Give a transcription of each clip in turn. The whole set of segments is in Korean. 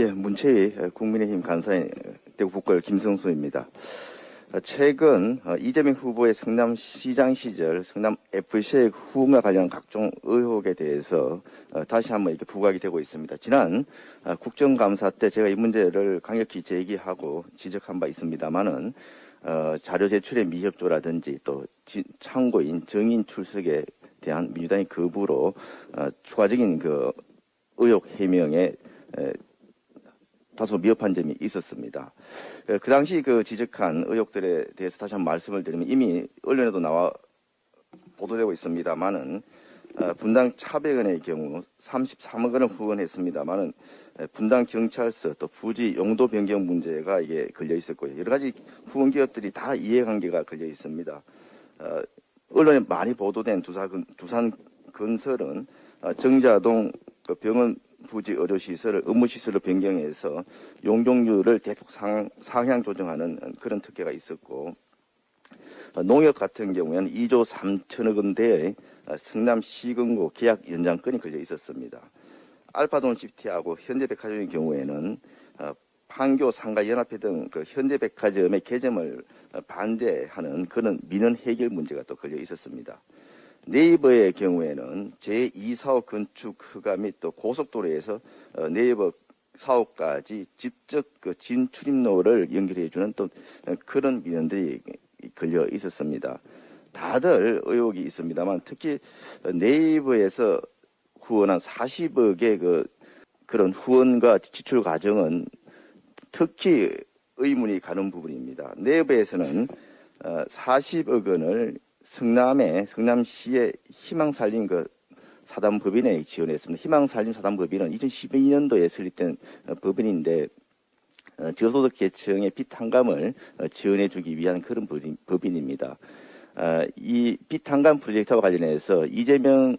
문체위 국민의힘 간사인 대구 북걸 김성수입니다. 최근 이재명 후보의 성남시장 시절 성남FC의 후원과 관련 각종 의혹에 대해서 다시 한번 이렇게 부각이 되고 있습니다. 지난 국정감사 때 제가 이 문제를 강력히 제기하고 지적한 바 있습니다만은 자료 제출의 미협조라든지 또 참고인 증인 출석에 대한 민주당의 거부로 추가적인 그 의혹 해명에 다소 미흡한 점이 있었습니다. 그 당시 그 지적한 의혹들에 대해서 다시 한번 말씀을 드리면 이미 언론에도 나와 보도되고 있습니다만은 분당 차백원의 경우 33억 원을 후원했습니다만은 분당 경찰서 또 부지 용도 변경 문제가 이게 걸려 있었고요. 여러 가지 후원 기업들이 다 이해관계가 걸려 있습니다. 언론에 많이 보도된 두산 건설은 정자동 병원 부지 의료시설을 업무시설로 변경해서 용적률을 대폭 상향 조정하는 그런 특혜가 있었고, 농협 같은 경우에는 2조 3천억 원대의 성남시건고 계약 연장권이 걸려 있었습니다. 알파돈시티하고 현대백화점의 경우에는 판교 상가연합회 등 그 현대백화점의 개점을 반대하는 그런 민원 해결 문제가 또 걸려 있었습니다. 네이버의 경우에는 제2사업 건축 허가 및 또 고속도로에서 네이버 사업까지 직접 그 진출입로를 연결해주는 또 그런 민원들이 걸려 있었습니다. 다들 의혹이 있습니다만 특히 네이버에서 후원한 40억의 그런 후원과 지출 과정은 특히 의문이 가는 부분입니다. 네이버에서는 40억 원을 성남시의 희망살림 사단법인에 지원했습니다. 희망살림 사단법인은 2012년도에 설립된 법인인데 저소득 계층의 빚 한감을 지원해주기 위한 그런 법인입니다. 이 빚 한감 프로젝트와 관련해서 이재명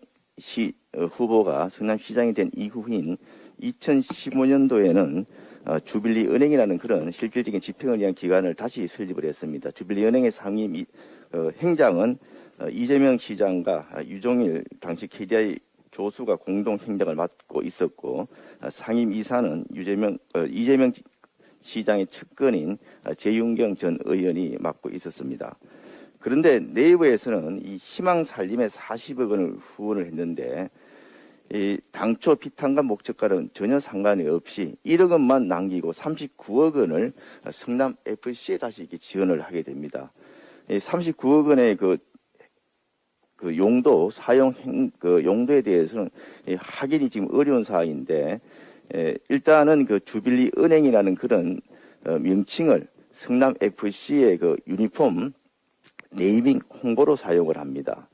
후보가 성남시장이 된 이후인 2015년도에는 주빌리 은행이라는 그런 실질적인 집행을 위한 기관을 다시 설립을 했습니다. 주빌리 은행의 상임 행장은 이재명 시장과 유종일 당시 KDI 교수가 공동 행정을 맡고 있었고, 상임 이사는 이재명 시장의 측근인 재윤경 전 의원이 맡고 있었습니다. 그런데 네이버에서는 이 희망살림에 40억 원을 후원을 했는데 이 당초 빚한감 목적과는 전혀 상관이 없이 1억 원만 남기고 39억 원을 성남FC에 다시 이렇게 지원을 하게 됩니다. 이 39억 원의 그 용도 사용 용도에 대해서는 확인이 지금 어려운 사항인데, 일단은 그 주빌리 은행이라는 그런 명칭을 성남FC의 그 유니폼 네이밍 홍보로 사용을 합니다.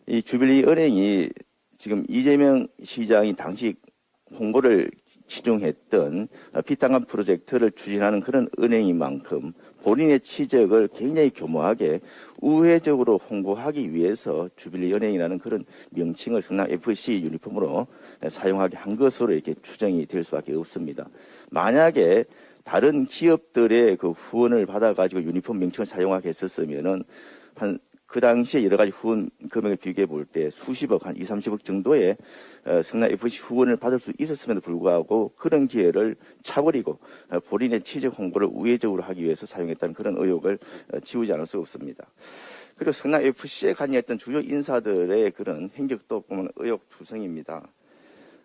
이 주빌리 은행이 지금 이재명 시장이 당시 홍보를 지정했던 빚한감 프로젝트를 추진하는 그런 은행인 만큼 본인의 취적을 굉장히 교모하게 우회적으로 홍보하기 위해서 주빌리 은행이라는 그런 명칭을 성남FC 유니폼으로 사용하게 한 것으로 이렇게 추정이 될 수밖에 없습니다. 만약에 다른 기업들의 그 후원을 받아가지고 유니폼 명칭을 사용하게 했었으면은 그 당시에 여러 가지 후원 금액을 비교해 볼 때 수십억, 한 2, 30억 정도의 성남FC 후원을 받을 수 있었음에도 불구하고 그런 기회를 차버리고 본인의 취직 홍보를 우회적으로 하기 위해서 사용했다는 그런 의혹을 지우지 않을 수 없습니다. 그리고 성남FC에 관여했던 주요 인사들의 그런 행적도 보면 의혹투성입니다.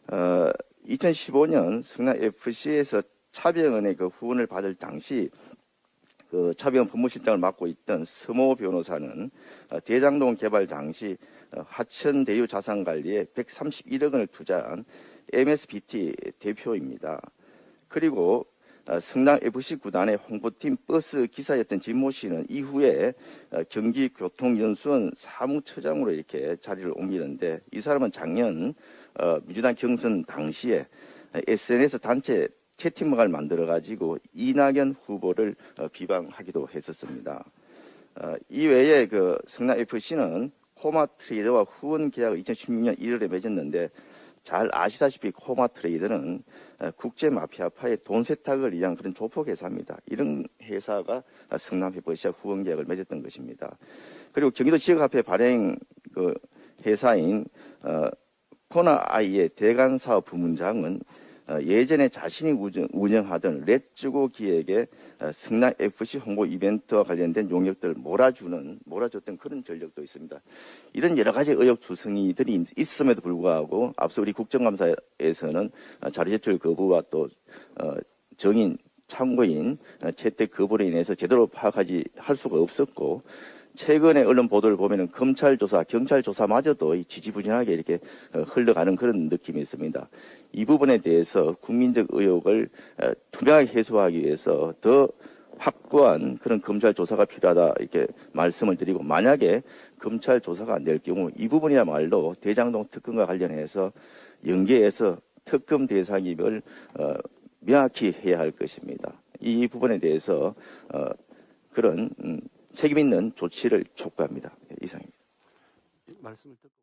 2015년 성남FC에서 차병원의 그 후원을 받을 당시 그 차병원 법무실장을 맡고 있던 서모 변호사는 대장동 개발 당시 하천 대유 자산관리에 131억 원을 투자한 MSBT 대표입니다. 그리고 성남FC 구단의 홍보팀 버스 기사였던 진모 씨는 이후에 경기교통연수원 사무처장으로 이렇게 자리를 옮기는데, 이 사람은 작년 민주당 경선 당시에 SNS 단체 채팅방을 만들어가지고 이낙연 후보를 비방하기도 했었습니다. 이외에 그 성남FC는 코마트레이더와 후원 계약을 2016년 1월에 맺었는데, 잘 아시다시피 코마트레이더는 국제 마피아파의 돈 세탁을 위한 그런 조폭 회사입니다. 이런 회사가 성남FC와 후원 계약을 맺었던 것입니다. 그리고 경기도 지역화폐 발행 그 회사인 코나아이의 대간사업 부문장은 예전에 자신이 운영하던 렛츠고 기획의 성남 FC 홍보 이벤트와 관련된 용역들을 몰아줬던 그런 전력도 있습니다. 이런 여러 가지 의혹 주성이들이 있음에도 불구하고 앞서 우리 국정감사에서는 자료 제출 거부와 또 정인 참고인 채택 거부로 인해서 제대로 할 수가 없었고, 최근에 언론 보도를 보면은 검찰 조사, 경찰 조사마저도 지지부진하게 이렇게 흘러가는 그런 느낌이 있습니다. 이 부분에 대해서 국민적 의혹을 투명하게 해소하기 위해서 더 확고한 그런 검찰 조사가 필요하다 이렇게 말씀을 드리고, 만약에 검찰 조사가 안 될 경우 이 부분이야말로 대장동 특검과 관련해서 연계해서 특검 대상임을 명확히 해야 할 것입니다. 이 부분에 대해서 그런 책임 있는 조치를 촉구합니다. 이상입니다. 말씀을 듣고